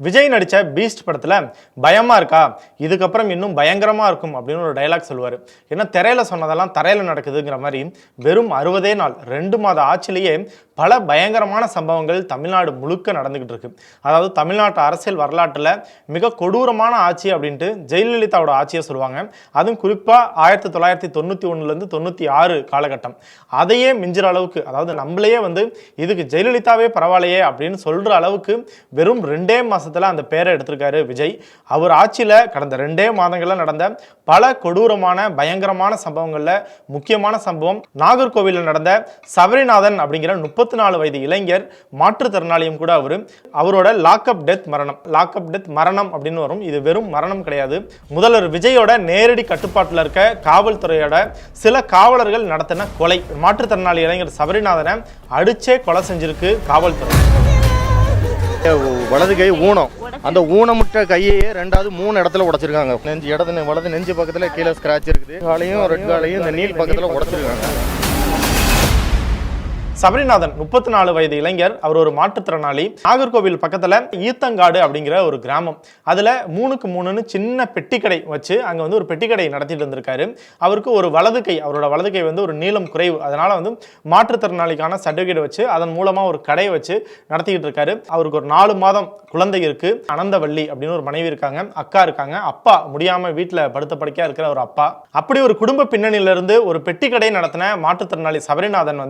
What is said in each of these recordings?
விஜய் நடித்த பீஸ்ட் படத்தில் பயமாக இருக்கா, இதுக்கப்புறம் இன்னும் பயங்கரமாக இருக்கும் அப்படின்னு ஒரு டைலாக் சொல்லுவார். ஏன்னா திரையில் சொன்னதெல்லாம் தரையில் நடக்குதுங்கிற மாதிரி வெறும் 60 நாள் 2 மாத ஆட்சிலேயே பல பயங்கரமான சம்பவங்கள் தமிழ்நாடு முழுக்க நடந்துக்கிட்டு இருக்கு. அதாவது தமிழ்நாட்டு அரசியல் வரலாற்றில் மிக கொடூரமான ஆட்சி அப்படின்ட்டு ஜெயலலிதாவோட ஆட்சியை சொல்லுவாங்க. அதுவும் குறிப்பாக 1991லேருந்து 96 காலகட்டம் அதையே மிஞ்சுற அளவுக்கு, அதாவது நம்மளையே இதுக்கு ஜெயலலிதாவே பரவாயில்லையே அப்படின்னு சொல்கிற அளவுக்கு வெறும் 2 மாதத்தில் அந்த பேரை எடுத்திருக்காரு விஜய். அவர் ஆட்சியில் கடந்த 2 மாதங்களில் நடந்த பல கொடூரமான பயங்கரமான சம்பவங்களில் முக்கியமான சம்பவம் நாகர்கோவிலில் நடந்த சபரிநாதன் அப்படிங்கிற 34 வயது இளைஞர், மாற்றுத்திறனாளியும் கூட. அவரோட லாக்அப் டெத் மரணம் அப்படின்னு வரும். இது வெறும் மரணம் கிடையாது. முதல்வர் விஜயோட நேரடி கட்டுப்பாட்டில் இருக்க காவல்துறையோட சில காவலர்கள் நடத்தின கொலை. மாற்றுத்திறனாளி இளைஞர் சபரிநாதனை அடிச்சே கொலை செஞ்சிருக்கு காவல்துறை. வலது கை ஊனம், அந்த ஊனமுற்ற கையையே 2வது 3 இடத்துல உடைச்சிருக்காங்க. வலது நெஞ்சு பக்கத்துல கீழே ஸ்கிராட்ச் இருக்குது. காலையும் ரெட் காலையும் இந்த நீல் பக்கத்துல உடைச்சிருக்காங்க. சபரிநாதன் 34 வயது இளைஞர். அவர் ஒரு மாற்றுத்திறனாளி. நாகர்கோவில் பக்கத்துல ஈத்தங்காடு அப்படிங்கிற ஒரு கிராமம். அதுல 3க்கு 3ன்னு சின்ன பெட்டிக்கடை வச்சு அங்க ஒரு பெட்டிக்கடை நடத்திட்டு இருந்திருக்காரு. அவருக்கு ஒரு வலது கை, அவரோட வலது கை ஒரு நீளம் குறைவு. அதனால மாற்றுத்திறனாளிக்கான சர்டிபிகேட் வச்சு அதன் மூலமா ஒரு கடை வச்சு நடத்திக்கிட்டு இருக்காரு. அவருக்கு ஒரு 4 மாதம் குழந்தை இருக்கு. அனந்தவள்ளி அப்படின்னு ஒரு மனைவி இருக்காங்க, அக்கா இருக்காங்க, அப்பா முடியாம வீட்டுல படுத்த படுக்கையா இருக்கிற ஒரு அப்பா. அப்படி ஒரு குடும்ப பின்னணியில இருந்து ஒரு பெட்டி கடை நடத்தின மாற்றுத்திறனாளி சபரிநாதன்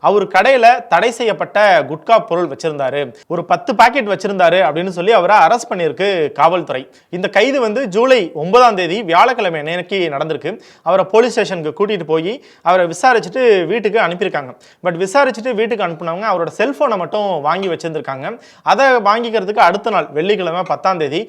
அவர் கடையில தடை செய்யப்பட்ட குட்கா பொருள் வச்சிருந்தாரு, ஒரு 10 பாக்கெட் வச்சிருந்தாரு அப்படின்னு சொல்லி அவரை அரெஸ்ட் பண்ணியிருக்கு காவல்துறை. இந்த கைது ஜூலை 9ஆம் தேதி வியாழக்கிழமை அன்னைக்கு நடந்திருக்கு. அவரை போலீஸ் ஸ்டேஷனுக்கு கூட்டிட்டு போய் அவரை விசாரிச்சுட்டு வீட்டுக்கு அனுப்பியிருக்காங்க. பட் விசாரிச்சுட்டு வீட்டுக்கு அனுப்புனவங்க அவரோட செல்போனை மட்டும் வாங்கி வச்சிருந்திருக்காங்க. அதை வாங்கிக்கிறதுக்கு அடுத்த நாள் வெள்ளிக்கிழமை 10ஆம் தேதி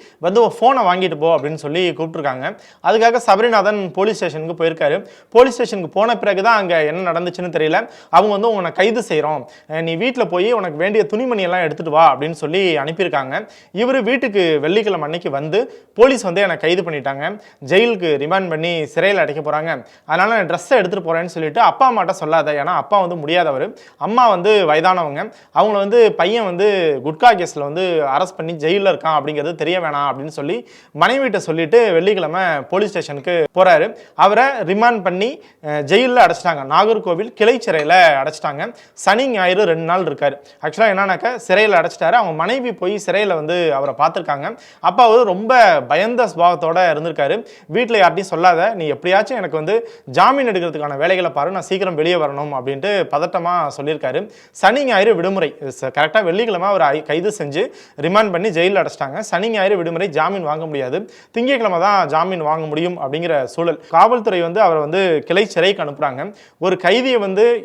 போனை வாங்கிட்டு போ அப்படின்னு சொல்லி கூப்பிட்டுருக்காங்க. அதுக்காக சபரிநாதன் போலீஸ் ஸ்டேஷனுக்கு போயிருக்காரு. போலீஸ் ஸ்டேஷனுக்கு போன பிறகுதான் அங்க என்ன நடந்துச்சுன்னு தெரியல. அவங்க உன்னை கைது செய்யறோம், நீ வீட்டில் போய் உனக்கு வேண்டிய துணிமணி எல்லாம் எடுத்துட்டு வா அப்படின்னு சொல்லி அனுப்பியிருக்காங்க. இவர் வீட்டுக்கு வெள்ளிக்கிழமை அன்னைக்கு போலீஸ் என்னை கைது பண்ணிட்டாங்க, ஜெயிலுக்கு ரிமாண்ட் பண்ணி சிறையில் அடைக்க போறாங்க, அதனால நான் ட்ரெஸ்ஸை எடுத்துட்டு போறேன்னு சொல்லிட்டு அப்பா அம்மாட்ட சொல்லாத. ஏன்னா அப்பா முடியாதவர், அம்மா வயதானவங்க. அவங்கள பையன் குட்கா கேஸ்ல அரெஸ்ட் பண்ணி ஜெயிலில் இருக்கான் அப்படிங்கிறது தெரிய வேணாம் அப்படின்னு சொல்லி மனைவிட்ட சொல்லிட்டு வெள்ளிக்கிழமை போலீஸ் ஸ்டேஷனுக்கு போறாரு. அவரை ரிமாண்ட் பண்ணி ஜெயிலில் அடைச்சிட்டாங்க. நாகர்கோவில் கிளை சிறையில் அடைச்சிட்டாங்க. சனி ஞாயிறு 2 நாள் இருக்காரு. ஆக்சுவலாக என்னன்னாக்க சிறையில் அடைச்சிட்டாரு. அவங்க மனைவி போய் சிறையில் அவரை பார்த்துருக்காங்க. அப்பா ரொம்ப பயந்த சுபாவத்தோட இருந்திருக்காரு. வீட்டில் யார்ட்டையும் சொல்லாத, நீ எப்படியாச்சும் எனக்கு ஜாமீன் எடுக்கிறதுக்கான வேலைகளை பாரு, நான் சீக்கிரம் வெளியே வரணும் அப்படின்ட்டு பதட்டமாக சொல்லியிருக்காரு. சனி ஞாயிறு விடுமுறை. கரெக்டாக வெள்ளிக்கிழமை அவர் கைது செஞ்சு ரிமாண்ட் பண்ணி ஜெயிலில் அடைச்சிட்டாங்க. சனி ஞாயிறு விடுமுறை, ஜாமீன் வாங்க முடியாது. திங்கட்கிழமை தான் ஜாமீன் வாங்க முடியும் அப்படிங்கிற சூழல். காவல்துறை அவரை கிளை சிறைக்கு அனுப்புறாங்க. ஒரு கைதியை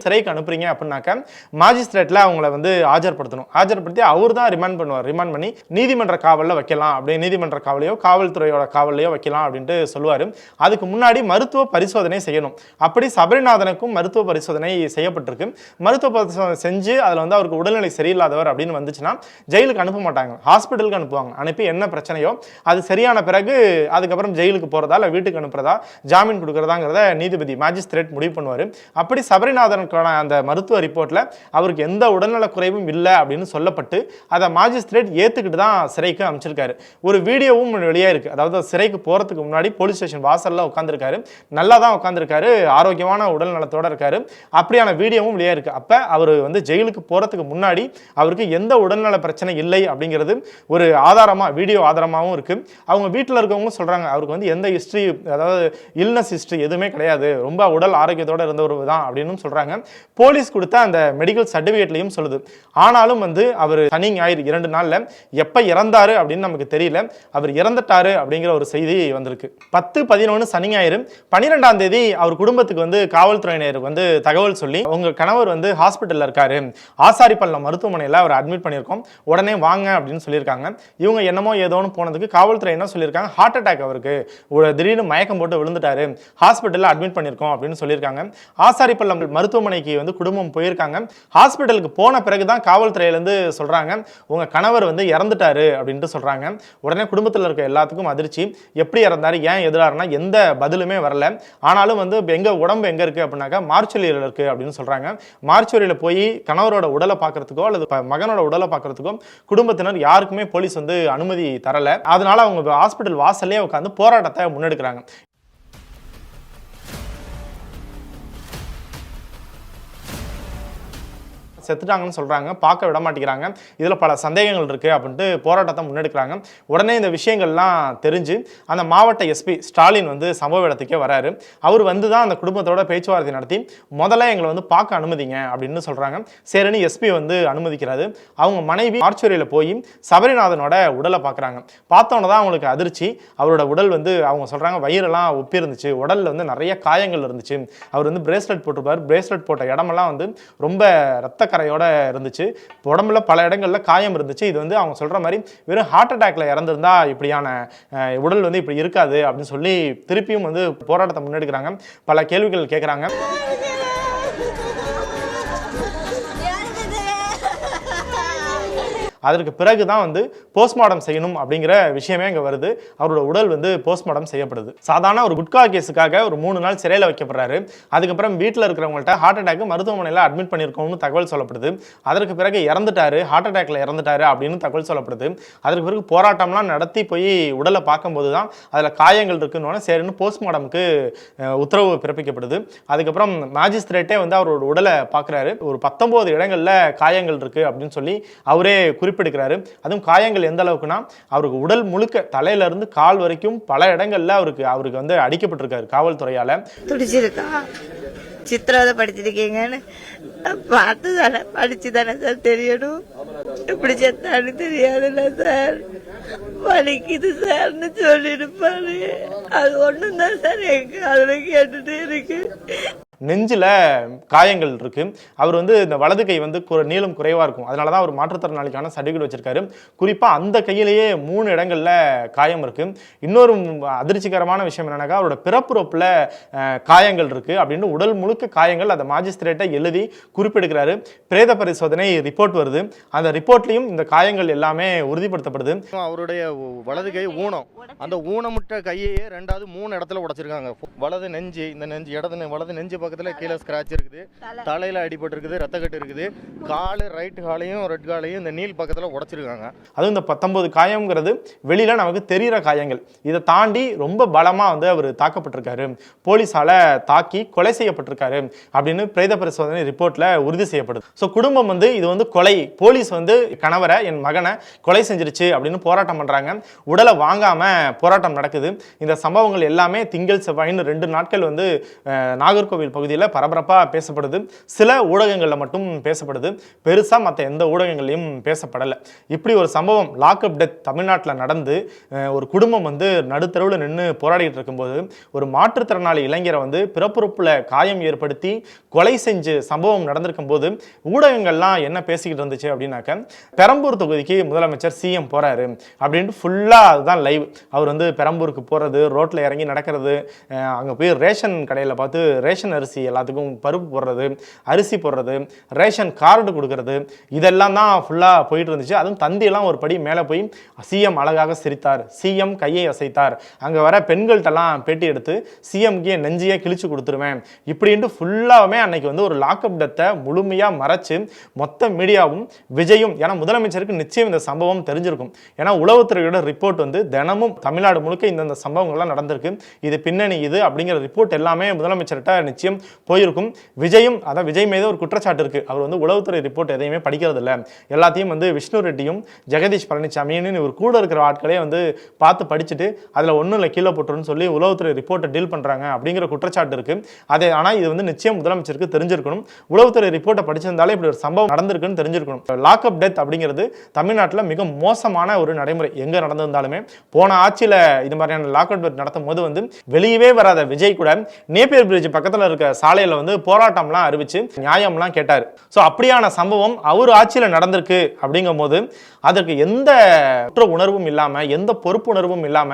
சிறைக்கு அனுப்புறீங்க அப்படின்னாக்க மாஜிஸ்ட்ரேட்ல அவங்கள ஆஜர்படுத்தணும். ஆஜர்படுத்தி அவர் தான் ரிமாண்ட் பண்ணுவார். ரிமாண்ட் பண்ணி நீதிமன்ற காவலில் வைக்கலாம், அப்படியே நீதிமன்ற காவலையோ காவல்துறையோட காவலையோ வைக்கலாம் அப்படின்ட்டு சொல்லுவார். அதுக்கு முன்னாடி மருத்துவ பரிசோதனை செய்யணும். அப்படி சபரிநாதனுக்கும் மருத்துவ பரிசோதனை செய்யப்பட்டிருக்கு. மருத்துவ பரிசோதனை செஞ்சு அதில் அவருக்கு உடல்நிலை சரியில்லாதவர் அப்படின்னு வந்துச்சுன்னா ஜெயிலுக்கு அனுப்ப மாட்டாங்க, ஹாஸ்பிட்டலுக்கு அனுப்புவாங்க. அனுப்பி என்ன பிரச்சனையோ அது சரியான பிறகு அதுக்கப்புறம் ஜெயிலுக்கு போறதா இல்லை வீட்டுக்கு அனுப்புறதா ஜாமீன் கொடுக்கறதாங்கிறத நீதிபதி மேஜிஸ்ட்ரேட் முடிவு பண்ணுவார். அப்படி சபரிநாதனுக்கான அந்த மருத்துவ ரிப்போர்ட்ல அவருக்கு எந்த உடல்நல குறைவும் இல்லை அப்படின்னு சொல்லப்பட்டு அதை மாஜிஸ்ட்ரேட் ஏத்துக்கிட்டு தான் சிறைக்கு அமைச்சிருக்காரு. ஒரு வீடியோவும் வெளியே இருக்கு. அதாவது சிறைக்கு போறதுக்கு முன்னாடி போலீஸ் ஸ்டேஷன் வாசல்ல உட்காந்துருக்காரு, நல்லா தான் உட்காந்துருக்காரு, ஆரோக்கியமான உடல் நலத்தோட இருக்காரு. அப்படியான வீடியோவும் வெளியே இருக்கு. அப்ப அவர் ஜெயிலுக்கு போறதுக்கு முன்னாடி அவருக்கு எந்த உடல்நல பிரச்சனை இல்லை அப்படிங்கிறது ஒரு ஆதாரமா, வீடியோ ஆதாரமாகவும் இருக்கு. அவங்க வீட்டில் இருக்கவங்க சொல்றாங்க அவருக்கு எந்த ஹிஸ்டரி, அதாவது இல்னஸ் ஹிஸ்டரி எதுவுமே கிடையாது, ரொம்ப உடல் ஆரோக்கியத்தோட இருந்தவர் தான் அப்படின்னு சொல்றாங்க. போலீஸ் கொடுத்த அந்த மெடிக்கல் சர்டிபிகேட்லையும் சொல்லுது. ஆனாலும் அவர் சனி ஞாயிறு 2 நாள்ல எப்ப இறந்தாரு அப்படின்னு நமக்கு தெரியல. அவர் இறந்துட்டாரு அப்படிங்கிற ஒரு செய்தி வந்திருக்கு. 10-11 சனி ஞாயிறு 12ஆம் தேதி அவர் குடும்பத்துக்கு காவல்துறையினர் தகவல் சொல்லி உங்க கணவர் ஹாஸ்பிட்டல்ல இருக்காரு, ஆசாரிப்பள்ளம் மருத்துவமனையில் அவர் அட்மிட் பண்ணியிருக்கோம், உடனே வாங்க அப்படின்னு சொல்லியிருக்காங்க. இவங்க என்னமோ ஏதோன்னு போனதுக்கு காவல்துறை என்ன சொல்லியிருக்காங்க, ஹார்ட் அட்டாக், அவருக்கு திடீர்னு மயக்கம் போட்டு விழுந்துட்டாரு, ஹாஸ்பிட்டல்ல அட்மிட் பண்ணியிருக்கோம் அப்படின்னு சொல்லியிருக்காங்க. ஆசாரிப்பள்ளம் மருத்துவமனைக்கு குடும்பம் போய் போயிருக்காங்க. ஹாஸ்பிட்டலுக்கு போன பிறகுதான் காவல்துறையிலேருந்து சொல்றாங்க, உங்க கணவர் வந்து இறந்துட்டாரு அப்படின்ட்டு சொல்றாங்க. உடனே குடும்பத்தில் இருக்க எல்லாத்துக்கும் அதிர்ச்சி. எப்படி இறந்தாரு, ஏன் எதிராருன்னா எந்த பதிலுமே வரல. ஆனாலும் வந்து எங்க உடம்பு எங்க இருக்கு அப்படின்னாக்கா மார்ச்சுரியில் இருக்கு அப்படின்னு சொல்றாங்க. மார்ச்சுரியில் போய் கணவரோட உடலை பார்க்கறதுக்கோ அல்லது மகனோட உடலை பார்க்கறதுக்கோ குடும்பத்தினர் யாருக்குமே போலீஸ் வந்து அனுமதி தரல. அதனால அவங்க ஹாஸ்பிட்டல் வாசல்லே உட்காந்து போராட்டத்தை முன்னெடுக்கிறாங்க. செத்துட்டாங்கன்னு சொல்றாங்க, பார்க்க விட மாட்டேங்கிறாங்க, இதுல பல சந்தேகங்கள் இருக்கு அப்படின்ட்டு போராட்டத்தை முன்னெடுக்கிறாங்க. உடனே இந்த விஷயங்கள்லாம் தெரிஞ்சு அந்த மாவட்ட எஸ்பி ஸ்டாலின் வந்து சம்பவ இடத்துக்கே வராரு. அவர் வந்து தான் அந்த குடும்பத்தோட பேச்சுவார்த்தை நடத்தி முதல்ல எங்களை வந்து பார்க்க அனுமதிங்க அப்படின்னு சொல்றாங்க. சரின்னு எஸ்பி வந்து அனுமதிக்கிறாரு. அவங்க மனைவி மார்ச்சுரியில் போய் சபரிநாதனோட உடலை பார்க்குறாங்க. பார்த்தோன்னே தான் அவங்களுக்கு அதிர்ச்சி. அவரோட உடல் வந்து அவங்க சொல்றாங்க வயிறெல்லாம் ஒப்பி இருந்துச்சு, உடல்ல வந்து நிறைய காயங்கள் இருந்துச்சு. அவர் வந்து பிரேஸ்லெட் போட்டிருப்பார். பிரேஸ்லெட் போட்ட இடமெல்லாம் வந்து ரொம்ப ரத்த கரையோட இருந்துச்சு. உடம்புல பல இடங்கள்ல காயம் இருந்துச்சு. இது வந்து அவங்க சொல்ற மாதிரி வெறும் ஹார்ட் அட்டாக்ல இறந்திருந்தா இப்படியான உடல் வந்து இப்படி இருக்காது அப்படின்னு சொல்லி திருப்பியும் வந்து போராட்டத்தை முன்னெடுக்கிறாங்க. பல கேள்விகள் கேட்குறாங்க. அதற்கு பிறகு தான் வந்து போஸ்ட்மார்டம் செய்யணும் அப்படிங்கிற விஷயமே இங்கே வருது. அவரோட உடல் வந்து போஸ்ட்மார்டம் செய்யப்படுது. சாதாரண ஒரு குட்கா கேஸுக்காக ஒரு 3 நாள் சிறையில் வைக்கப்படுறாரு. அதுக்கப்புறம் வீட்டில் இருக்கிறவங்கள்ட்ட ஹார்ட் அட்டாக் மருத்துவமனையில் அட்மிட் பண்ணியிருக்கோம்னு தகவல் சொல்லப்படுது. அதற்கு பிறகு இறந்துட்டாரு, ஹார்ட் அட்டாக்ல இறந்துட்டாரு அப்படின்னு தகவல் சொல்லப்படுது. அதற்கு பிறகு போராட்டம்லாம் நடத்தி போய் உடலை பார்க்கும்போது தான் அதில் காயங்கள் இருக்குன்னு சரின்னு போஸ்ட்மார்டமுக்கு உத்தரவு பிறப்பிக்கப்படுது. அதுக்கப்புறம் மேஜிஸ்ட்ரேட்டே வந்து அவரோட உடலை பார்க்குறாரு. ஒரு 19 இடங்களில் காயங்கள் இருக்கு அப்படின்னு சொல்லி அவரே குறிப்பிடுகிறாரு. அதுவும் காயங்கள் எந்த அளவுக்குன்னா அவருக்கு உடல் முழுக்க தலையில இருந்து கால் வரைக்கும் பல இடங்கள்ல அவருக்கு வந்து அடிக்கப்பட்டிருக்காரு காவல்துறையால. துடிச்சிருக்கா, சித்திரவதை படிச்சிருக்கீங்கன்னு பார்த்து தானே படிச்சு தானே சார் தெரியணும். எப்படி செத்தான்னு தெரியாதுல்ல சார், வலிக்குது சார்னு சொல்லிருப்பாரு. அது ஒண்ணும் தான் சார் எங்க அதுல கேட்டுட்டே இருக்கு. நெஞ்சில் காயங்கள் இருக்கு. அவர் வந்து இந்த வலது கை வந்து நீளம் குறைவா இருக்கும். அதனால தான் அவர் மாற்றுத்திறனாளிக்கான சர்டிஃபிகேட் வச்சிருக்காரு. குறிப்பா அந்த கையிலேயே 3 இடங்கள்ல காயம் இருக்கு. இன்னொரு அதிர்ச்சிகரமான விஷயம் என்னன்னாக்கா அவரோட பிறப்புறுப்புல காயங்கள் இருக்கு அப்படின்னு உடல் முழுக்க காயங்கள் அந்த மாஜிஸ்ட்ரேட்டை எழுதி குறிப்பிடுகிறாரு. பிரேத பரிசோதனை ரிப்போர்ட் வருது. அந்த ரிப்போர்ட்லயும் இந்த காயங்கள் எல்லாமே உறுதிப்படுத்தப்படுது. அவருடைய வலது கை ஊனம், அந்த ஊனமுற்ற கையையே 3 இடத்துல உடைச்சிருக்காங்க. வலது நெஞ்சு, இந்த நெஞ்சு வலது நெஞ்சு பக்கத்துல கீழே ஸ்கிராட்ச் இருக்குது, தலையில அடிபட்டு இருக்குது, ரத்தக்கட்டு இருக்குது, காலு ரைட் காலையும் ரெட் காலையும் இந்த நீல் பக்கத்துல உடைச்சிருக்காங்க. அதுவும் இந்த 19 காயம்ங்கிறது வெளியில நமக்கு தெரிகிற காயங்கள். இதை தாண்டி ரொம்ப பலமா வந்து அவர் தாக்கப்பட்டிருக்காரு, போலீஸால தாக்கி கொலை செய்யப்பட்டிருக்காரு அப்படின்னு பிரேத பரிசோதனை ரிப்போர்ட்ல உறுதி செய்யப்படுது. ஸோ குடும்பம் வந்து இது வந்து கொலை, போலீஸ் வந்து கணவரை என் மகனை கொலை செஞ்சிருச்சு அப்படின்னு போராட்டம் பண்றாங்க. உடலை வாங்காம போராட்டம் நடக்குது. இந்த சம்பவங்கள் எல்லாமே திங்கள் செவ்வாயின்னு 2 நாட்கள் வந்து நாகர்கோவில் பகுதியில் பரபரப்பாக பேசப்படுது. சில ஊடகங்களில் மட்டும் பேசப்படுது, பெருசாக மற்ற எந்த ஊடகங்களையும் பேசப்படலை. இப்படி ஒரு சம்பவம் லாக்அப் டெத் தமிழ்நாட்டில் நடந்து ஒரு குடும்பம் வந்து நடுத்தருவில் நின்று போராடிட்டு இருக்கும்போது ஒரு மாற்றுத்திறனாளி இளைஞரை வந்து பிறப்புறுப்புல காயம் ஏற்படுத்தி கொலை செஞ்சு சம்பவம் நடந்திருக்கும் போது ஊடகங்கள்லாம் என்ன பேசிக்கிட்டு இருந்துச்சு அப்படின்னாக்க, பெரம்பூர் தொகுதிக்கு முதலமைச்சர் சிஎம் போறாரு அப்படின்ட்டு ஃபுல்லாக அதுதான் லைவ். அவர் வந்து பெரம்பூருக்கு போகிறது, ரோட்டில் இறங்கி நடக்கிறது, அங்கே போய் ரேஷன் கடையில் பார்த்து ரேஷன் அரிசி எல்லாத்துக்கும் பருப்பு போடுறது, அரிசி போடுறது, ரேஷன் கார்டு கொடுக்கறது, இதெல்லாம் தான் ஃபுல்லாக போயிட்டு இருந்துச்சு. அதுவும் தந்தியெல்லாம் ஒரு படி மேலே போய் சிஎம் அழகாக சிரித்தார், சிஎம் கையை அசைத்தார், அங்கே வர பெண்கள்கிட்டலாம் பேட்டி எடுத்து சிஎம்கே நெஞ்சியை கிழிச்சு கொடுத்துருவேன் இப்படின்ட்டு ஃபுல்லாகவே அன்னைக்கு வந்து ஒரு லாக்அப் டெத்தை முழுமையாக மறைச்சு மொத்த மீடியாவும் விஜயும், ஏன்னா முதலமைச்சருக்கு நிச்சயம் இந்த சம்பவம் தெரிஞ்சிருக்கும், ஏன்னா உளவுத்துறையோட ரிப்போர்ட் வந்து தினமும் தமிழ்நாடு முழுக்க இந்த சம்பவங்கள்லாம் நடந்திருக்கு, இது பின்னணி இது அப்படிங்கிற ரிப்போர்ட் எல்லாமே முதலமைச்சர்கிட்ட நிச்சயம் போயிருக்கும். விஜயும், அதான் விஜய் மீது ஒரு குற்றச்சாட்டு இருக்கு, அவர் வந்து உளவுத்துறை ரிப்போர்ட் எதையுமே படிக்கிறது இல்லை, எல்லாத்தையும் வந்து விஷ்ணு ரெட்டியும் ஜெகதீஷ் பழனிசாமின்னு ஒரு கூட இருக்கிற ஆட்களே வந்து பார்த்து படிச்சுட்டு அதில் ஒன்றும் இல்லை கீழே போட்டுருன்னு சொல்லி உளவுத்துறை ரிப்போர்ட்டை டீல் பண்ணுறாங்க அப்படிங்கிற குற்றச்சாட்டு இருக்கு. அதே ஆனால் இது வந்து நிச்சயம் முதலமைச்சருக்கு தெரிஞ்சிருக்கணும். உளவுத்துறை ரிப்போர்ட்டை படிச்சிருந்தாலே இப்படி ஒரு சம்பவம் நடந்திருக்குன்னு தெரிஞ்சிருக்கணும். லாக்அப் டெத் அப்படிங்கிறது தமிழ்நாட்டில் மிக மோசமான ஒரு நடைமுறை. எங்கே நடந்திருந்தாலுமே போன ஆட்சியில் இது மாதிரியான லாக்அப் டெத் நடத்தும் போது வந்து வெளியவே வராத விஜய் கூட நேப்பியர் பிரிட்ஜ் பக்கத்தில் இருக்க இருக்க சாலையில வந்து போராட்டம்லாம் அறிவிச்சு நியாயம்லாம் கேட்டார். ஸோ அப்படியான சம்பவம் அவர் ஆட்சியில் நடந்திருக்கு. அப்படிங்கும் போது அதற்கு எந்த குற்ற உணர்வும் இல்லாம, எந்த பொறுப்பு உணர்வும் இல்லாம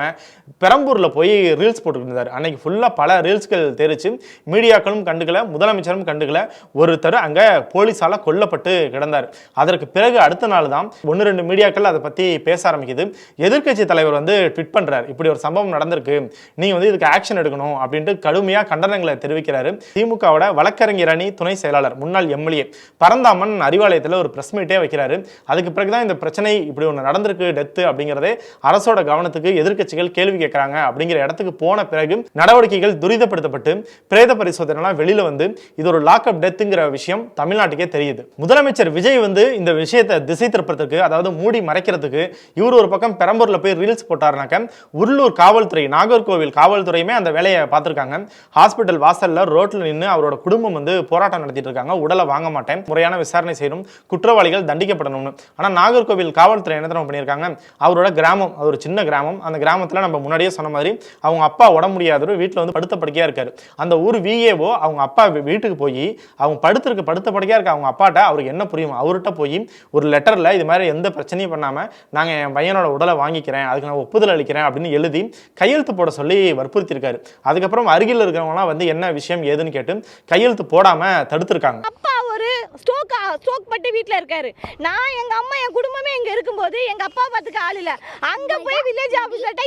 பெரம்பூர்ல போய் ரீல்ஸ் போட்டுக்கிட்டு இருந்தார். அன்னைக்கு ஃபுல்லா பல ரீல்ஸ்கள் தெரிச்சு, மீடியாக்களும் கண்டுக்கல, முதலமைச்சரும் கண்டுக்கல. ஒருத்தர் அங்க போலீஸால கொல்லப்பட்டு கிடந்தார். அதற்கு பிறகு அடுத்த நாள் தான் 1-2 மீடியாக்கள் அதை பத்தி பேச ஆரம்பிக்குது. எதிர்க்கட்சி தலைவர் வந்து ட்வீட் பண்றாரு, இப்படி ஒரு சம்பவம் நடந்திருக்கு, நீங்க வந்து இதுக்கு ஆக்ஷன் எடுக்கணும் அப்படின்ட்டு கடுமையா கண்டனங்களை தெரிவிக்கிறாரு. திமுகவோட வழக்கறிஞர் அணி துணை செயலாளர், முன்னாள் எம்எல்ஏ பரந்தாமன் அறிவாலயத்தில் ஒரு பிரஸ் மீட்டே வைக்கிறாரு. அதுக்கு பிறகுதான் இந்த பிரச்சனை இப்படி ஒன்று நடந்திருக்கு, டெத்து அப்படிங்கிறதே அரசோட கவனத்துக்கு எதிர்க்கட்சிகள் கேள்வி கேட்கறாங்க அப்படிங்கிற இடத்துக்கு போன பிறகு நடவடிக்கைகள் துரிதப்படுத்தப்பட்டு பிரேத பரிசோதனைலாம் வெளியில வந்து இது ஒரு லாக்அப் டெத்துங்கிற விஷயம் தமிழ்நாட்டுக்கே தெரியுது. முதலமைச்சர் விஜய் வந்து இந்த விஷயத்தை திசை திருப்பறதுக்கு, அதாவது மூடி மறைக்கிறதுக்கு இவர் ஒரு பக்கம் பெரம்பூர்ல போய் ரீல்ஸ் போட்டாருனாக்க, உள்ளூர் காவல்துறை, நாகர்கோவில் காவல்துறையுமே அந்த வேலையை பார்த்திருக்காங்க. ஹாஸ்பிட்டல் வாசல்ல ரோட்ல நின்று அவரோட குடும்பம் வந்து போராட்டம் நடத்திட்டு இருக்காங்க. உடலை வாங்க மாட்டேன், முறையான விசாரணை செய்யணும், குற்றவாளிகள் தண்டிக்கப்படணும்னு. ஆனா நாகர்கோவில் காவல்துறை என்ன பண்ணியிருக்காங்க, அவரோட கிராமம், அது ஒரு சின்ன கிராமம், அந்த கிராமத்தில் நம்ம முன்னாடியே சொன்ன மாதிரி அவங்க அப்பா உடம்பு முடியாதவர் வீட்டில் வந்து படுத்த படுக்கையா இருக்காரு. அந்த ஊர் விஏஓ அவங்க அப்பா வீட்டுக்கு போய் அவங்க படுத்த படுக்கையா இருக்க அவங்க அப்பாட்ட அவருக்கு என்ன புரியும், அவர்கிட்ட போய் ஒரு லெட்டர்ல இது மாதிரி எந்த பிரச்சனையும் பண்ணாம நாங்க என் பையனோட உடலை வாங்கிக்கிறேன், அதுக்கு நான் ஒப்புதல் அளிக்கிறேன் அப்படின்னு எழுதி கையெழுத்து போட சொல்லி வற்புறுத்தி இருக்காரு. அதுக்கப்புறம் அருகில் இருக்கிறவங்களாம் வந்து என்ன விஷயம் ஏதுன்னு கேட்டு கையெழுத்து போடாம தடுத்திருக்காங்க. அப்பா ஒரு ஸ்ட்ரோக் பட்டு வீட்டில் இருக்காரு. நான் எங்க அம்மா என் குடும்பமே இங்க இருக்கும்போது எங்க அப்பா பார்த்துக்க ஆள் இல்ல. அங்க போய் வில்லேஜ் ஆபீசர்ட்ட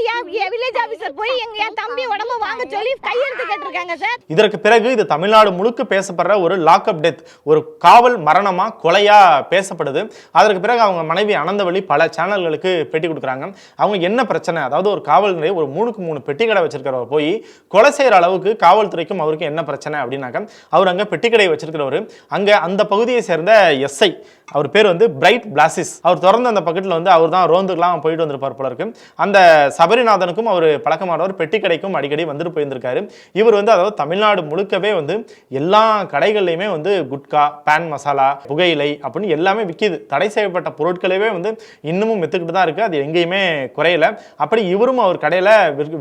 வில்லேஜ் ஆபீசர் போய் என் தம்பி உடம்ப வாங்க சொல்லி கையெழுத்து கேட்டிருக்காங்க சார். இதற்கு பிறகு இது தமிழ்நாடு முழுக்க பேசப்படுற ஒரு லாக்அப் டெத், ஒரு காவல் மரணமா கொலையா பேசப்படுது. அதற்கு பிறகு அவங்க மனைவி அனந்தவள்ளி பல சேனல்களுக்கு பேட்டி கொடுக்குறாங்க. அவங்க என்ன பிரச்சனை, அதாவது ஒரு காவல் நிலையம் ஒரு 3க்கு 3 பெட்டி கடை வச்சிருக்கிறவர் போய் கொலை செய்யற அளவுக்கு காவல்துறைக்கும் அவருக்கு என்ன பிரச்சனை அப்படின்னாக்க, அவர் அங்க பெட்டி கடை வச்சிருக்கிறவர் அங்க அந்த பகுதியை சேர்ந்த எஸ்ஐ, அவர் பேர் வந்து பிரைட் பிளாசிஸ். அவர் தொடர்ந்து அந்த பக்கத்தில் வந்து அவர் தான் ரோந்துக்கெல்லாம் போயிட்டு வந்திருப்பார் போல இருக்கு. அந்த சபரிநாதனுக்கும் அவர் பழக்கமானவர், பெட்டி கடைக்கும் அடிக்கடி வந்துட்டு போயிருந்திருக்காரு. இவர் வந்து அதாவது தமிழ்நாடு முழுக்கவே வந்து எல்லா கடைகள்லையுமே வந்து குட்கா, பேன் மசாலா, புகையிலை அப்படின்னு எல்லாமே விற்கிது. தடை செய்யப்பட்ட பொருட்களவே வந்து இன்னமும் வித்துக்கிட்டு தான் இருக்கு, அது எங்கேயுமே குறையல. அப்படி இவரும் அவர் கடையில்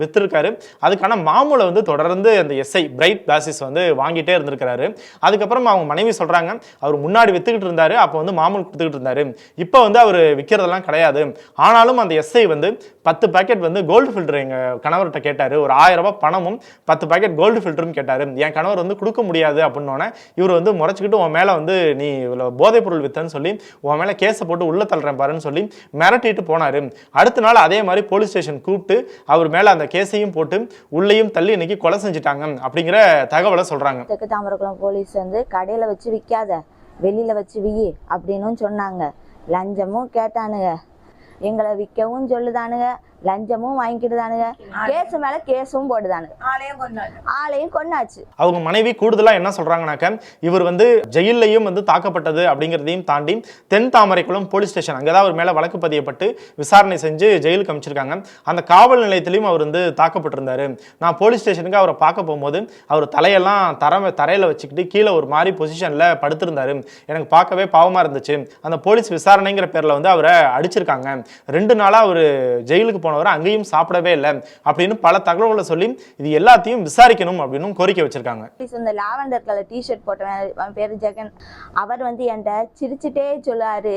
வித்திருக்காரு. அதுக்கான மாமூலை வந்து தொடர்ந்து அந்த எஸ்ஐ பிரைட் பிளாசிஸ் வந்து வாங்கிட்டே இருந்திருக்கிறாரு. அதுக்கப்புறம் அவங்க மனைவி சொல்றாங்க, அவர் முன்னாடி வித்துக்கிட்டு இருந்தாரு, அப்போ வந்து மாமூல் கொடுத்துக்கிட்டு இருந்தாரு, இப்போ வந்து அவர் விற்கிறதெல்லாம் கிடையாது. ஆனாலும் அந்த எஸ்ஐ வந்து 10 பாக்கெட் வந்து கோல்டு ஃபில்டர் எங்க கணவர்கிட்ட கேட்டாரு, ஒரு 1000 ரூபாய் பணமும் 10 பாக்கெட் கோல்டு ஃபில்டரும் கேட்டாரு. என் கணவர் வந்து கொடுக்க முடியாது அப்படின்னோடனே இவர் வந்து முறைச்சிக்கிட்டு உன் மேல வந்து நீ போதைப் பொருள் வித்தன்னு சொல்லி உன் மேல கேஸை போட்டு உள்ள தள்ளுறேன் பாருன்னு சொல்லி மிரட்டிட்டு போனாரு. அடுத்த நாள் அதே மாதிரி போலீஸ் ஸ்டேஷன் கூப்பிட்டு அவர் மேல அந்த கேஸையும் போட்டு உள்ளேயும் தள்ளி இன்னைக்கு கொலை செஞ்சுட்டாங்க அப்படிங்கிற தகவலை சொல்றாங்க. தெற்கு தாமரகுளம் போலீஸ் வந்து கடையில வச்சு விற்காத, வெளியில வச்சு வியி அப்படின்னு சொன்னாங்க. லஞ்சமும் கேட்டானுங்க, எங்களை விற்கவும் சொல்லுதானுங்க, லஞ்சமும் வாங்கிக்கிட்டுதானுங்க, கேஸ் மேல கேஸும் போடுதானுங்க, ஆளையும் கொண்டாச்சு. அவங்க மனைவி கூடுதலா என்ன சொல்றாங்கன்னாக்க, இவர் வந்து ஜெயிலையும் வந்து தாக்கப்பட்டது அப்படிங்கிறதையும் தாண்டி தென் தாமரைக்குளம் போலீஸ் ஸ்டேஷன் அங்கதான் அவர் மேல வழக்கு பதியப்பட்டு விசாரணை செஞ்சு ஜெயிலுக்கு அமைச்சிருக்காங்க. அந்த காவல் நிலையத்திலையும் அவர் வந்து தாக்கப்பட்டிருந்தாரு. நான் போலீஸ் ஸ்டேஷனுக்கு அவரை பார்க்க போகும்போது அவர் தலையெல்லாம் தரையில வச்சுக்கிட்டு கீழே ஒரு மாதிரி பொசிஷன்ல படுத்திருந்தாரு. எனக்கு பார்க்கவே பாவமா இருந்துச்சு. அந்த போலீஸ் விசாரணைங்கிற பேர்ல வந்து அவரை அடிச்சிருக்காங்க. 2 நாளா அவர் ஜெயிலுக்கு போனவர் அங்கேயும் சாப்பிடவே இல்லை அப்படின்னு பல தகவல்களை சொல்லி இது எல்லாத்தையும் விசாரிக்கணும் அப்படின்னு கோரிக்கை வச்சிருக்காங்க. இந்த லாவெண்டர் கலர் டிஷர்ட் போட்டவன் பேரு ஜெகன், அவர் வந்து என்கிட்ட சிரிச்சுட்டே சொல்லாரு,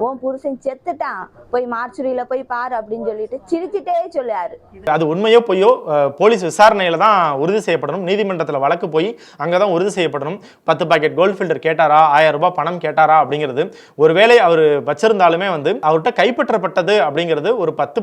உன் புருஷன் செத்துட்டான், போய் மார்ச்சுரியில போய் பாரு அப்படின்னு சொல்லிட்டு சிரிச்சுட்டே சொல்லாரு. அது உண்மையோ பொய்யோ போலீஸ் விசாரணையில தான் உறுதி செய்யப்படணும். நீதிமன்றத்தில் வழக்கு போய் அங்கதான் உறுதி செய்யப்படணும். 10 பாக்கெட் கோல்டு ஃபில்டர் கேட்டாரா, 1000 ரூபாய் பணம் கேட்டாரா அப்படிங்கிறது. ஒருவேளை அவர் வச்சிருந்தாலுமே வந்து அவர்கிட்ட கைப்பற்றப்பட்டது அப்படிங்கிறது ஒரு 10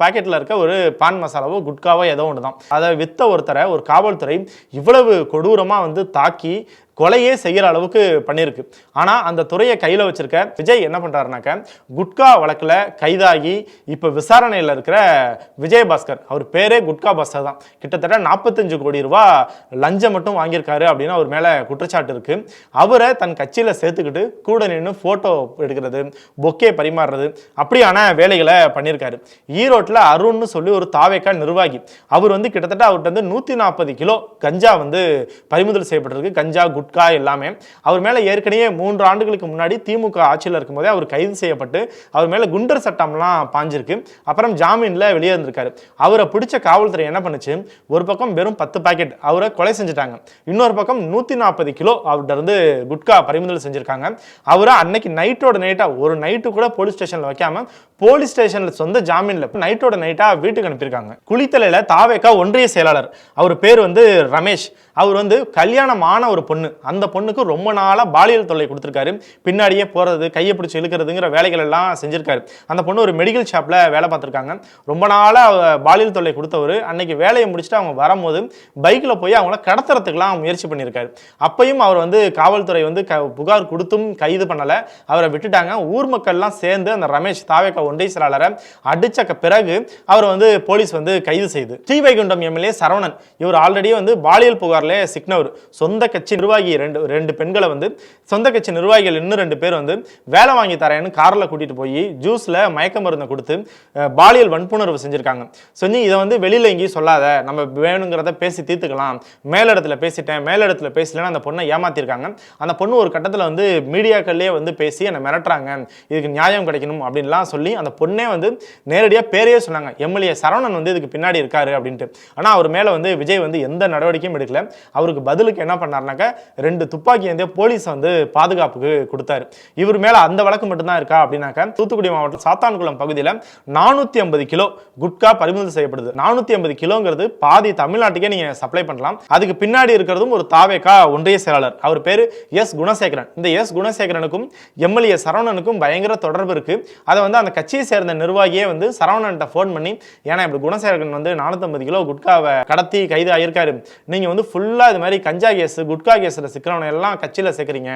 பாக்கெட்ல இருக்க ஒரு பான் மசாலாவோ குட்காவோ ஏதோ ஒன்று தான். அதை வித்த ஒருத்தரை ஒரு காவல்துறை இவ்வளவு கொடூரமா வந்து தாக்கி கொலையே செய்கிற அளவுக்கு பண்ணியிருக்கு. ஆனால் அந்த துறையை கையில் வச்சிருக்க விஜய் என்ன பண்ணுறாருனாக்க, குட்கா வழக்கில் கைதாகி இப்போ விசாரணையில் இருக்கிற விஜயபாஸ்கர், அவர் பேரே குட்கா பாஸ்கர் தான், கிட்டத்தட்ட 45 கோடி ரூபா லஞ்சம் மட்டும் வாங்கியிருக்காரு அப்படின்னு அவர் மேலே குற்றச்சாட்டு இருக்கு. அவரை தன் கட்சியில் சேர்த்துக்கிட்டு கூட நின்று ஃபோட்டோ எடுக்கிறது, பொக்கே பரிமாறுறது அப்படியான வேலைகளை பண்ணியிருக்காரு. ஈரோட்டில் அருண்னு சொல்லி ஒரு தாவேக்கா நிர்வாகி, அவர் வந்து கிட்டத்தட்ட அவர்கிட்ட வந்து 140 கிலோ கஞ்சா வந்து பறிமுதல் செய்யப்பட்டிருக்கு. கஞ்சா குட்கா எல்லாமே. அவர் மேல ஏற்கனவே 3 ஆண்டுகளுக்கு முன்னாடி திமுக ஆட்சியில் இருக்கும்போதே அவர் கைது செய்யப்பட்டு அவர் மேல குண்டர் சட்டம்லாம் பாஞ்சிருக்கு. அப்புறம் ஜாமீன்ல வெளியே இருந்திருக்காரு. அவரை பிடிச்ச காவல்துறை என்ன பண்ணுச்சு, ஒரு பக்கம் வெறும் 10 பாக்கெட் அவரை கொலை செஞ்சுட்டாங்க, இன்னொரு பக்கம் 140 கிலோ அவர்கிட்ட இருந்து குட்கா பறிமுதல் செஞ்சிருக்காங்க. அவரை அன்னைக்கு நைட்டோட நைட்டா, ஒரு நைட்டு கூட போலீஸ் ஸ்டேஷன்ல வைக்காம போலீஸ் ஸ்டேஷன்ல சொந்த ஜாமீன்ல நைட்டோட நைட்டா வீட்டுக்கு அனுப்பியிருக்காங்க. குளித்தலையில தாவேகா ஒன்றிய செயலாளர், அவர் பேர் ரமேஷ். அவர் கல்யாணமான ஒரு பொண்ணு, அந்த பொண்ணுக்கு ரொம்ப நாளா பாலியல் தொல்லை கொடுத்திருக்காரு. பின்னாடியே போறது, கையை பிடிச்சி இழுக்கிறதுங்கிற வேலைகள் எல்லாம் செஞ்சிருக்காரு. அந்த பொண்ணு ஒரு மெடிக்கல் ஷாப்ல வேலை பார்த்திருக்காங்க. ரொம்ப நாளா பாலியல் தொல்லை கொடுத்தவர் அன்னைக்கு வேலையை முடிச்சுட்டு அவங்க வரும்போது பைக்ல போய் அவங்கள கடத்துறதுக்குலாம் முயற்சி பண்ணியிருக்காரு. அப்பயும் அவர் காவல்துறை புகார் கொடுத்தும் கைது பண்ணல, அவரை விட்டுட்டாங்க. ஊர் மக்கள்லாம் சேர்ந்து அந்த ரமேஷ் தாவேகா ஒன்றிய செயலாளரை அடிச்ச பிறகு அவர் போலீஸ் கைது செய்து. ஸ்ரீவைகுண்டம் எம்எல்ஏ சரவணன், இவர் ஆல்ரெடி பாலியல் புகார்ல சிக்னவர். சொந்த கட்சி நிர்வாகி ரெண்டு பெண்களை சொந்த கட்சி நிர்வாகிகள் இன்னும் 2 பேர் வேலை வாங்கி தரேன்னு கார்ல கூட்டிட்டு போய் ஜூஸ்ல மயக்க மருந்தை கொடுத்து பாலியல் வன்புணர்வு செஞ்சிருக்காங்க. சொல்லி இதை வெளியில எங்கேயும் சொல்லாத, நம்ம வேணுங்கிறத பேசி தீர்த்துக்கலாம், மேலிடத்துல பேசிட்டேன், மேலிடத்துல பேசலன்னு அந்த பொண்ணை ஏமாத்திருக்காங்க. அந்த பொண்ணு ஒரு கட்டத்தில் மீடியாக்கள்லேயே பேசி என்னை மிரட்டுறாங்க, இதுக்கு நியாயம் கிடைக்கணும் அப்படின்லாம் சொல்லி அந்த பொண்ணே நேரடியாக பேரையே சொன்னாங்க, எம்எல்ஏ சரவணன் இதுக்கு பின்னாடி இருக்காரு அப்படின்ட்டு. ஆனால் அவர் மேலே விஜய் எந்த நடவடிக்கையும் எடுக்கல. அவருக்கு பதிலுக்கு என்ன பண்ணாருனாக்கா 2 துப்பாக்கி போலீஸ் பாதுகாப்புக்கு கொடுத்தாரு. இவர் மேல அந்த வழக்கு மட்டும்தான் இருக்கா அப்படின்னாக்கா, தூத்துக்குடி மாவட்டம் சாத்தான்குளம் பகுதியில் 450 கிலோ குட்கா பறிமுதல் செய்யப்படுது. 450 கிலோங்கிறது பாதி தமிழ்நாட்டுக்கே நீங்க சப்ளை பண்ணலாம். அதுக்கு பின்னாடி இருக்கிறதும் ஒரு தாவேகா ஒன்றிய செயலாளர், அவர் பேரு எஸ் குணசேகரன். இந்த எஸ் குணசேகரனுக்கும் எம்எல்ஏ சரவணனுக்கும் பயங்கர தொடர்பு இருக்கு. அதை அந்த கட்சியை சேர்ந்த நிர்வாகியே சரவணன்ட்ட ஃபோன் பண்ணி, ஏன்னா இப்படி குணசேகரன் 450 கிலோ குட்காவை கடத்தி கைது ஆயிருக்காரு, நீங்க ஃபுல்லா இது மாதிரி கஞ்சா கேஸ் குட்கா கேஸ்ல சிக்கிறவனை எல்லாம் கட்சியில சேர்க்கிறீங்க,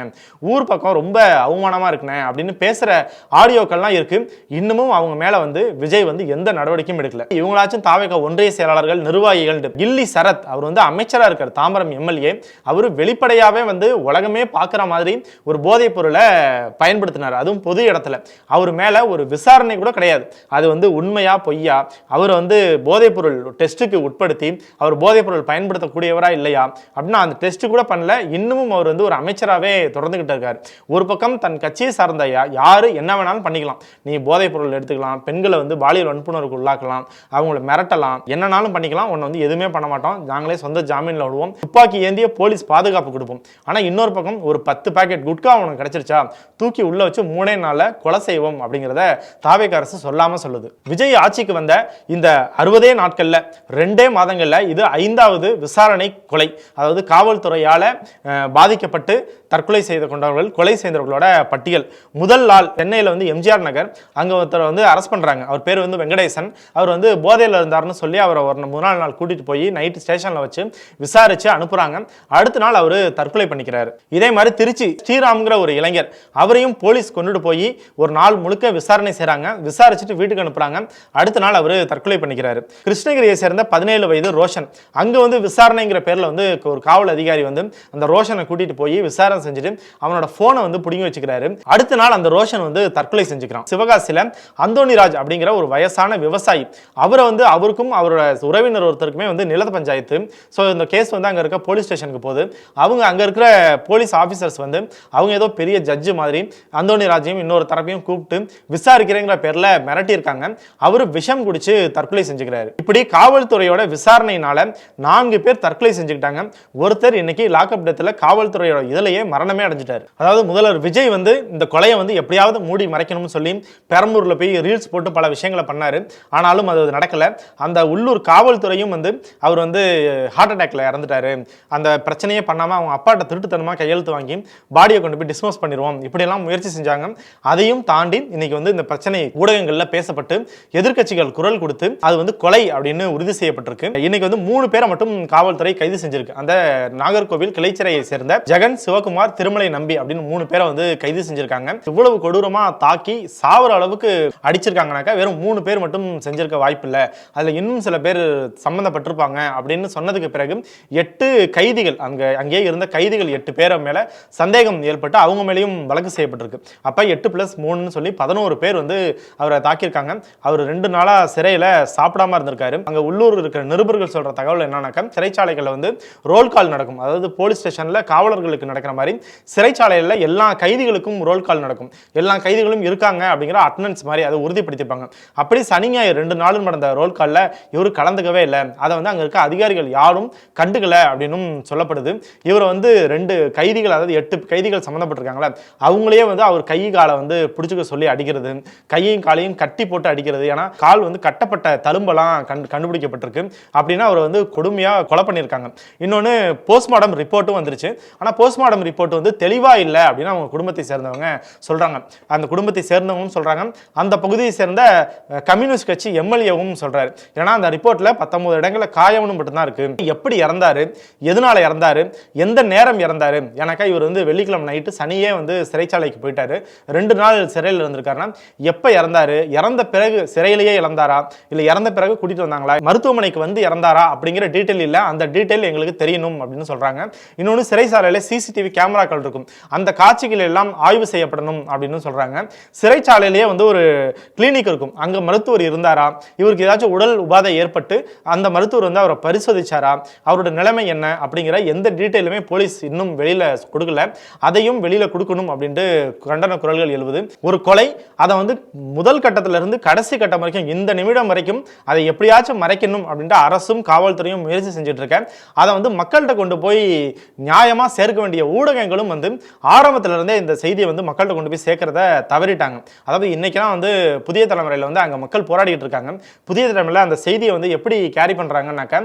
ஊர் பக்கம் ரொம்ப அவமானமா இருக்குனே அப்படின்னு பேசுற ஆடியோக்கள்லாம் இருக்கு. இன்னமும் அவங்க மேல விஜய் எந்த நடவடிக்கையும் எடுக்கல. இவங்களாச்சும் தாவேகா ஒன்றிய செயலாளர்கள் நிர்வாகிகள். கில்லி சரத் அவர் அமைச்சரா இருக்கார், தாம்பரம் எம்எல்ஏ. அவர் வெளிப்படையாவே உலகமே பார்க்குற மாதிரி ஒரு போதைப் பொருளை பயன்படுத்தினார், அதுவும் பொது இடத்துல. அவர் மேல ஒரு விசாரணை கூட கிடையாது, அது உண்மையா பொய்யா, அவர் போதைப் பொருள் டெஸ்ட்டுக்கு உட்படுத்தி அவர் போதைப் பொருள் பயன்படுத்தக்கூடியவரா இல்லையா அப்படின்னா அந்த டெஸ்ட் கூட பண்ணல. இன்னமும் அவர் ஒரு அமைச்சராகவே தொடர்ந்துகிட்டு இருக்காரு. ஒரு பக்கம் தன் கட்சியை சார்ந்த யாரு என்ன வேணாலும் பண்ணிக்கலாம், நீ போதைப் பொருள் எடுத்துக்கலாம், பெண்களை பாலியல் வன்புணர்வுக்கு உள்ளாக்கலாம், அவங்களை மிரட்டலாம், என்னன்னாலும் பண்ணிக்கலாம், உன்னை எதுவுமே பண்ண மாட்டோம், நாங்களே சொந்த ஜாமீன்ல விடுவோம், துப்பாக்கி ஏந்திய போலீஸ் பாதுகாப்பு கொடுப்போம். ஆனா இன்னொரு பக்கம் ஒரு 10 பாக்கெட் குட்கா உனக்கு கிடைச்சிருச்சா, தூக்கி உள்ள வச்சு 3 நாள்ல கொலை செய்வோம் அப்படிங்கிறத தாவேகா அரசு சொல்லாம சொல்லுது. விஜய் ஆட்சிக்கு வந்த இந்த 60 நாட்கள்ல 2 மாதங்கள்ல இது 5வது விசாரணை கொலை. அதாவது காவல்துறையால பாதிக்கப்பட்டு தற்கொலை செய்து கொண்டவர்கள், கொலை செய்தவர்களோட பட்டியல். முதல் நாள் சென்னையில் எம்ஜிஆர் நகர், அங்க ஒருத்தர் அரெஸ்ட் பண்றாங்க. அவர் பேர் வெங்கடேசன். அவர் போதையில் இருந்தாருன்னு சொல்லி அவரை முதல் நாள் கூட்டிட்டு போய் நைட் ஸ்டேஷன்ல வச்சு விசாரிச்சு அனுப்புறாங்க. அடுத்த நாள் அவர் தற்கொலை பண்ணிக்கிறாரு. இதே மாதிரி திருச்சி ஸ்ரீராம்ங்கிற ஒரு இளைஞர், அவரையும் போலீஸ் கொண்டுட்டு போய் ஒரு நாள் முழுக்க விசாரணை செய்றாங்க. விசாரிச்சுட்டு வீட்டுக்கு அனுப்புறாங்க. அடுத்த நாள் அவர் தற்கொலை பண்ணிக்கிறாரு. கிருஷ்ணகிரியை சேர்ந்த 17 வயது ரோஷன், அங்க விசாரணைங்கிற பேர்ல ஒரு காவல் அதிகாரி அந்த ரோஷனை கூட்டிட்டு போய் விசாரணை செஞ்சுட்டு அவனோட போனை பிடிங்கி வச்சுக்கிறாரு. அடுத்த நாள் அந்த ரோஷன் தற்கொலை செஞ்சுக்கிறான். சிவகாசியில அந்தோணிராஜ் அப்படிங்கிற ஒரு வயசான விவசாயி, அவரை அவருக்கும் அவரோட உறவினர் ஒருத்தருக்குமே நில பஞ்சாயத்து. ஸோ இந்த கேஸ் அங்க இருக்க போலீஸ் ஸ்டேஷனுக்கு போகுது. அவங்க அங்க இருக்கிற போலீஸ் ஆபீசர்ஸ் அவங்க ஏதோ பெரிய ஜட்ஜு மாதிரி அந்தோணிராஜையும் இன்னொரு தரப்பையும் கூப்பிட்டு விசாரிக்கிறேங்கிற பேர்ல மிரட்டி இருக்காங்க. அவரு விஷம் குடிச்சு தற்கொலை செஞ்சுக்கிறாரு. இப்படி காவல்துறையோட விசாரணையினால 4 பேர் தற்கொலை செஞ்சுக்கிட்டாங்க. ஒருத்தர் இன்னைக்கு லாக்அப் டெத்ல காவல்துறையோட இதுலயே மரணமே அடைஞ்சிட்டாரு. அதாவது முதல்வர் விஜய் இந்த கொலையை எப்படியாவது மூடி மறைக்கணும்னு சொல்லி பெரம்பூர்ல போய் ரீல்ஸ் போட்டு பல விஷயங்களை பண்ணாரு. ஆனாலும் அது நடக்கல. அந்த உள்ளூர் காவல்துறையும் அவர் ஹார்ட் அட்டாக்ல இறந்துட்டாரு, அந்த பிரச்சனையே பண்ணாம அவங்க அப்பாட்ட திருட்டுத்தனமா கையெழுத்து வாங்கி பாடியை கொண்டு போய் டிஸ்மோஸ் பண்ணிடுவோம், இப்படி எல்லாம் முயற்சி செஞ்சாங்க. அதையும் தாண்டி இன்னைக்கு இந்த பிரச்சனை ஊடகங்கள்ல பேசப்பட்டு எதிர்க்கட்சிகள் குரல் கொடுத்து அது கொலை அப்படின்னு உறுதி செய்யப்பட்டிருக்கு. இன்னைக்கு 3 பேரை மட்டும் காவல்துறை கைது செஞ்சிருக்கு. அந்த நாகர்கோவில் கிளைச்சிறையை சேர்ந்த ஜெகன், சிவகுமார், திருமலை நம்பி அப்படின்னு 3 பேரை கைது செஞ்சிருக்காங்க. இவ்வளவு கொடூரமா தாக்கி சாவர அளவுக்கு அடிச்சிருக்காங்கனாக்கா வெறும் 3 பேர் மட்டும் செஞ்சிருக்க வாய்ப்பு இல்லை, அதுல இன்னும் சில பேர் சம்பந்தப்பட்டிருப்பாங்க அப்படின்னு சொன்னதுக்கு பிறகு 8 கைதிகள், அங்கே இருந்த கைதிகள் 8 பேரை மேல சந்தேகம் ஏற்பட்டு அவங்க மேலேயும் வழக்கு செய்யப்பட்டிருக்கு. அப்ப 8+3 சொல்லி 11 பேர் அவரை தாக்கியிருக்காங்க. அவர் 2 நாளா சிறையில சாப்பிடாம இருந்திருக்காரு. அங்க உள்ளூர் இருக்கிற நிருபர்கள் சொல்ற தகவல் என்னன்னாக்கா, சிறைச்சாலைகள்ல ரோல் கால் நடக்கும். அதாவது போலீஸ் ஸ்டேஷன் ஸ்டேஷன்ல காவலர்களுக்கு நடக்கிற மாதிரி சிறைச்சாலையில் எல்லா கைதிகளுக்கும் ரோல் கால் நடக்கும். எல்லா கைதிகளும் இருக்காங்க அப்படிங்கிற அட்டண்டன்ஸ் மாதிரி அதை உறுதிப்படுத்திப்பாங்க. அப்படி சனி ஞாயிறு 2 நாளும் நடந்த ரோல் காலில் இவர் கலந்துக்கவே இல்லை. அதை வந்து அங்கே இருக்க அதிகாரிகள் யாரும் கண்டுக்கல அப்படின்னு சொல்லப்படுது. இவர் வந்து 2 கைதிகள், அதாவது 8 கைதிகள் சம்மந்தப்பட்டிருக்காங்களே, அவங்களே வந்து அவர் கை காலை வந்து பிடிச்சிக்க சொல்லி அடிக்கிறது, கையையும் காலையும் கட்டி போட்டு அடிக்கிறது. ஏன்னா கால் வந்து கட்டப்பட்ட தழும்பெல்லாம் கண்டுபிடிக்கப்பட்டிருக்கு. அப்படின்னா அவர் வந்து கொடுமையாக கொலை பண்ணியிருக்காங்க. இன்னொன்று போஸ்ட்மார்டம் ரிப்போர்ட்டும் வந்துருச்சு. ஆனால் போஸ்ட்மார்டம் ரிப்போர்ட் வந்து தெளிவாக இல்லை அப்படின்னு அவங்க குடும்பத்தை சேர்ந்தவங்க சொல்கிறாங்க. அந்த குடும்பத்தை சேர்ந்தவங்களும் சொல்கிறாங்க, அந்த பகுதியை சேர்ந்த கம்யூனிஸ்ட் கட்சி எம்எல்ஏவும் சொல்கிறாரு. ஏன்னா அந்த ரிப்போர்ட்டில் 19 இடங்களில் காயம்னு மட்டும்தான் இருக்குது. எப்படி இறந்தாரு, எதனால இறந்தாரு, எந்த நேரம் இறந்தாரு, எனக்கா இவர் வந்து வெள்ளிக்கிழமை நைட்டு சனியே வந்து சிறைச்சாலைக்கு போயிட்டாரு, 2 நாள் சிறையில் இருந்திருக்காருன்னா எப்போ இறந்தாரு, இறந்த பிறகு சிறையிலேயே இறந்தாரா இல்லை இறந்த பிறகு கூட்டிட்டு வந்தாங்களா, மருத்துவமனைக்கு வந்து இறந்தாரா அப்படிங்கிற டீட்டெயில் இல்லை. அந்த டீட்டெயில் எங்களுக்கு தெரியணும் அப்படின்னு சொல்றாங்க. இன்னொன்று சிறைச்சாலையில் சிசிடிவி கேமராக்கள் இருக்கும், அந்த காட்சிகள் எல்லாம் ஆய்வு செய்யப்படணும் அப்படின்னு சொல்றாங்க. சிறைச்சாலையிலேயே வந்து ஒரு கிளினிக் இருக்கும், அங்கே மருத்துவர் இருந்தாரா, இவருக்கு ஏதாச்சும் உடல் உபாதை ஏற்பட்டு அந்த மருத்துவர் வந்து அவரை பரிசோதிச்சாரா, அவரோட நிலைமை என்ன அப்படிங்கிற எந்த டீட்டெயிலுமே போலீஸ் இன்னும் வெளியில கொடுக்கல. அதையும் வெளியில கொடுக்கணும் அப்படின்ட்டு கண்டன குரல்கள் எழுவுது. ஒரு கொலை, அதை வந்து முதல் கட்டத்திலிருந்து கடைசி கட்டம் வரைக்கும், இந்த நிமிடம் வரைக்கும் அதை எப்படியாச்சும் மறைக்கணும் அப்படின்ட்டு அரசும் காவல்துறையும் முயற்சி செஞ்சுட்டு இருக்கேன். அதை வந்து மக்கள்கிட்ட கொண்டு போய் நியாயமா சேர்க்க வேண்டிய ஊடகங்களும் வந்து ஆரம்பத்துல இருந்தே இந்த செய்தியை வந்து மக்கள்கிட்ட கொண்டு போய் சேர்க்கிறத தவறிட்டாங்க. அதாவது இன்னைக்கெல்லாம் வந்து புதிய தலைமுறையில் வந்து அங்கே மக்கள் போராடிட்டு இருக்காங்க. புதிய தலைமுறையில் அந்த செய்தியை வந்து எப்படி கேரி பண்றாங்கன்னாக்க,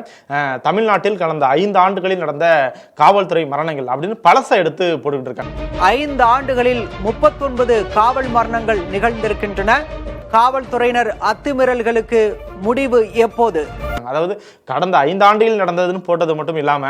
தமிழ்நாட்டில் கடந்த 5 ஆண்டுகளில் நடந்த காவல்துறை மரணங்கள் அப்படின்னு பழசை எடுத்து போட்டுக்கிட்டு இருக்காங்க. 5 ஆண்டுகளில் 39 காவல் மரணங்கள் நிகழ்ந்திருக்கின்றன. காவல்துறையினர் அத்துமீறல்களுக்கு முடிவு எப்போது? அதாவது கடந்த 5 ஆண்டுகளில் நடந்ததுன்னு போட்டது மட்டும் இல்லாம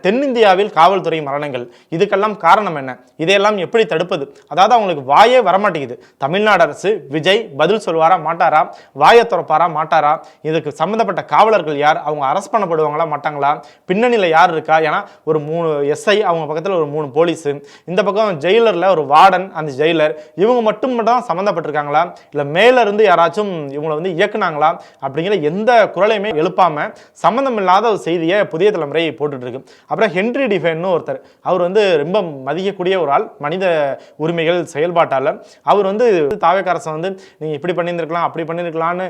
தென்னிந்தியாவில் காவல்துறை மரணங்கள், இதுக்கெல்லாம் காரணம் என்ன, இதையெல்லாம் எப்படி தடுப்பது, அதாவது அவங்களுக்கு வாயே வரமாட்டேங்குது. தமிழ்நாடு அரசு விஜய் பதில் சொல்வாரா மாட்டாரா, வாயை திறப்பாரா மாட்டாரா, இதுக்கு சம்பந்தப்பட்ட காவலர்கள் யார், அவங்க அரெஸ்ட் பண்ணப்படுவாங்களா மாட்டாங்களா, பின்னணியில் யார் இருக்கா, ஏன்னா ஒரு 3 எஸ்ஐ, அவங்க பக்கத்தில் ஒரு 3 போலீஸ், இந்த பக்கம் ஜெயிலரில் ஒரு வார்டன், அந்த ஜெயிலர், இவங்க மட்டும் தான் சம்மந்தப்பட்டிருக்காங்களா, இல்லை மேல இருந்து யாராச்சும் இவங்களை வந்து இயக்குனாங்களா அப்படிங்கிற எந்த குரலையுமே எழுப்பாம சம்பந்தம் இல்லாத ஒரு செய்தியை புதிய தலைமுறை போட்டுட்டு இருக்கு. அப்புறம் ஹென்றி டிஃபைன்னு ஒருத்தர், அவர் வந்து ரொம்ப மதிக்கக்கூடிய ஒரு ஆள், மனித உரிமைகள் செயல்பாட்டாளர். அவர் வந்து தாவேக அரசை வந்து நீங்க இப்படி பண்ணியிருந்திருக்கலாம் அப்படி பண்ணியிருக்கலாம்னு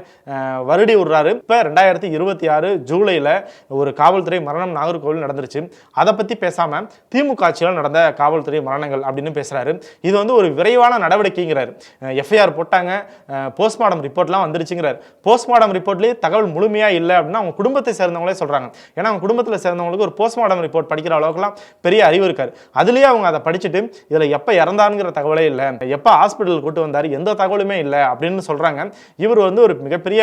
வருடி விடுறாரு. இப்போ 2026 ஜூலையில் ஒரு காவல்துறை மரணம் நாகர்கோவில் நடந்துருச்சு. அதை பற்றி பேசாம திமுக ஆட்சியில் நடந்த காவல்துறை மரணங்கள் அப்படின்னு பேசுறாரு. இது வந்து ஒரு விரைவான நடவடிக்கைங்கிறாரு. எஃப்ஐஆர் போட்டாங்க, போஸ்ட்மார்டம் ரிப்போர்ட்லாம் வந்துருச்சுங்கிறார். போஸ்ட்மார்டம் ரிப்போர்ட்லேயே தகவல் முழுமையா இல்லை அப்படின்னா அவங்க குடும்பத்தை சேர்ந்தவங்களே சொல்றாங்க. ஏன்னா அவங்க குடும்பத்தில் சேர்ந்தவங்களுக்கு ஒரு போஸ்ட்மார்டம் ரிப்போர்ட் படிக்கிற அளவுக்குலாம் பெரிய அறிவு இருக்காரு. அதுலேயே அவங்க அதை படிச்சுட்டு இதில் எப்போ இறந்தாருங்கிற தகவலே இல்லை, எப்போ ஹாஸ்பிட்டல் கூட்டு வந்தார், எந்த தகவலுமே இல்லை அப்படின்னு சொல்றாங்க. இவர் வந்து ஒரு மிகப்பெரிய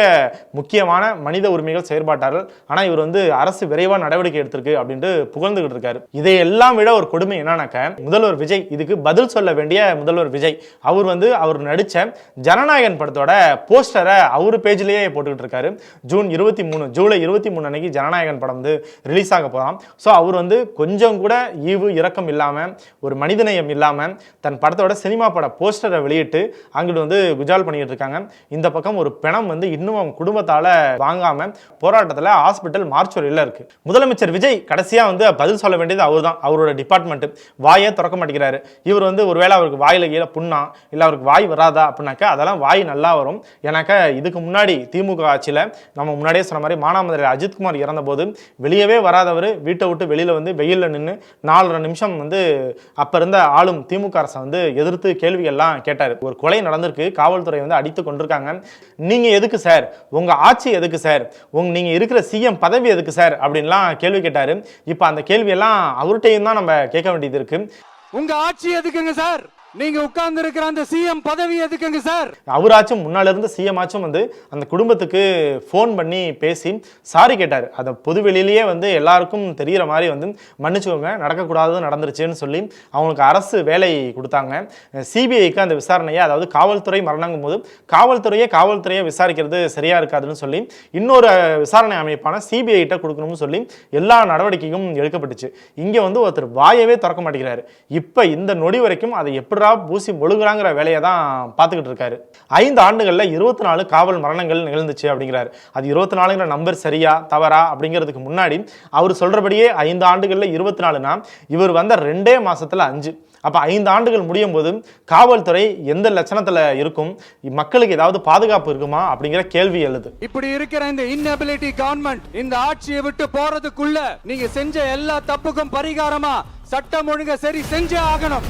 முக்கியமான மனித உரிமைகள் செயற்பாட்டாளர். ஆனால் இவர் வந்து அரசு விரைவாக நடவடிக்கை எடுத்திருக்கு அப்படின்ட்டு புகழ்ந்துகிட்டு இருக்காரு. இதையெல்லாம் விட ஒரு கொடுமை என்னன்னாக்க, முதல்வர் விஜய் இதுக்கு பதில் சொல்ல வேண்டிய முதல்வர் விஜய், அவர் வந்து அவர் நடிச்ச ஜனநாயகன் படத்தோட போஸ்டரை அவர் பேஜ்லேயே போட்டுக்கிட்டு இருக்காரு. ஜூலை 23 அன்னைக்கு ஜனநாயகன் படம் வந்து ரிலீஸ் ஆக போகிறான். ஸோ அவர் வந்து கொஞ்சம் கூட ஈவு இரக்கம் இல்லாமல், ஒரு மனிதநேயம் இல்லாமல் தன் படத்தோட சினிமா பட போஸ்டரை வெளியிட்டு அங்கிட்டு வந்து குஜால் பண்ணிட்டு இருக்காங்க. இந்த பக்கம் ஒரு பிணம் வந்து இன்னும் அவங்க குடும்பத்தால் வாங்காம போராட்டத்தில் ஹாஸ்பிட்டல் மார்ச்சுவரியில் இருக்கு. முதலமைச்சர் விஜய் கடைசியாக வந்து பதில் சொல்ல வேண்டியது அவர் தான், அவரோட டிபார்ட்மெண்ட். வாயே திறக்க மாட்டேங்கிறாரு. இவர் வந்து ஒருவேளை அவருக்கு வாயில கீழே புண்ணா இல்லை அவருக்கு வாய் வராதா அப்படின்னாக்கா அதெல்லாம் வாய் நல்லா வரும். ஏன்னாக்கா இதுக்கு முன்னாடி திமுக ஆட்சியில் நம்ம முன்னாடியே சொன்ன மாதிரி மானாமதுரை அஜித்குமார் இறந்த போது வெளியவே வராதவர் வீட்டை விட்டு வெளியில வந்து வெயிலில் நின்று 4.5 நிமிஷம் வந்து அப்ப இருந்த ஆளும் திமுக அரசை வந்து எதிர்த்து கேள்விகள்லாம் கேட்டார். ஒரு கொலை நடந்திருக்கு, காவல்துறை வந்து அடித்து கொண்டிருக்காங்க, நீங்க எதுக்கு சார், உங்க ஆட்சி எதுக்கு சார், நீங்க இருக்கிற சிஎம் பதவி எதுக்கு சார் அப்படின்லாம் கேள்வி கேட்டாரு. இப்ப அந்த கேள்வியெல்லாம் அவர்கிட்டையும் தான் நம்ம கேட்க வேண்டியது இருக்கு. உங்க ஆட்சி எதுக்குங்க சார், நீங்க உட்கார்ந்து இருக்கிற அந்த சிஎம் பதவி எதுக்குங்க சார்? அவராச்சும் முன்னால இருந்த சிஎம் ஆச்சும் வந்து அந்த குடும்பத்துக்கு ஃபோன் பண்ணி பேசி சாரி கேட்டார். அதை பொதுவெளியிலேயே வந்து எல்லாருக்கும் தெரிகிற மாதிரி வந்து மன்னிச்சுக்கோங்க, நடக்கக்கூடாது நடந்துருச்சுன்னு சொல்லி அவங்களுக்கு அரசு வேலை கொடுத்தாங்க. சிபிஐக்கு அந்த விசாரணையை, அதாவது காவல்துறை மரணங்கும் போது காவல்துறையை விசாரிக்கிறது சரியா இருக்காதுன்னு சொல்லி இன்னொரு விசாரணை அமைப்பான சிபிஐட்ட கொடுக்கணும்னு சொல்லி எல்லா நடவடிக்கையும் எடுக்கப்பட்டுச்சு. இங்க வந்து ஒருத்தர் வாயவே திறக்க மாட்டேங்கிறாரு. இப்ப இந்த நொடி வரைக்கும் அதை எப்படி பவுடரா பூசி மொழுகுறாங்கிற வேலையை தான் பார்த்துக்கிட்டு இருக்காரு. 5 ஆண்டுகளில் 24 காவல் மரணங்கள் நிகழ்ந்துச்சு அப்படிங்கிறாரு. அது 24ங்கிற நம்பர் சரியா தவறா அப்படிங்கிறதுக்கு முன்னாடி அவர் சொல்றபடியே 5 ஆண்டுகளில் 24னா இவர் வந்த 2 மாசத்துல 5. அப்ப 5 ஆண்டுகள் முடியும் போது காவல்துறை எந்த லட்சணத்துல இருக்கும், மக்களுக்கு ஏதாவது பாதுகாப்பு இருக்குமா அப்படிங்கிற கேள்வி எழுது. இப்படி இருக்கிற இந்த இன்எபிலிட்டி கவர்மெண்ட் இந்த ஆட்சியை விட்டு போறதுக்குள்ள நீங்க செஞ்ச எல்லா தப்புக்கும் பரிகாரமா சட்டம் ஒழுங்க சரி செஞ்சே ஆகணும்.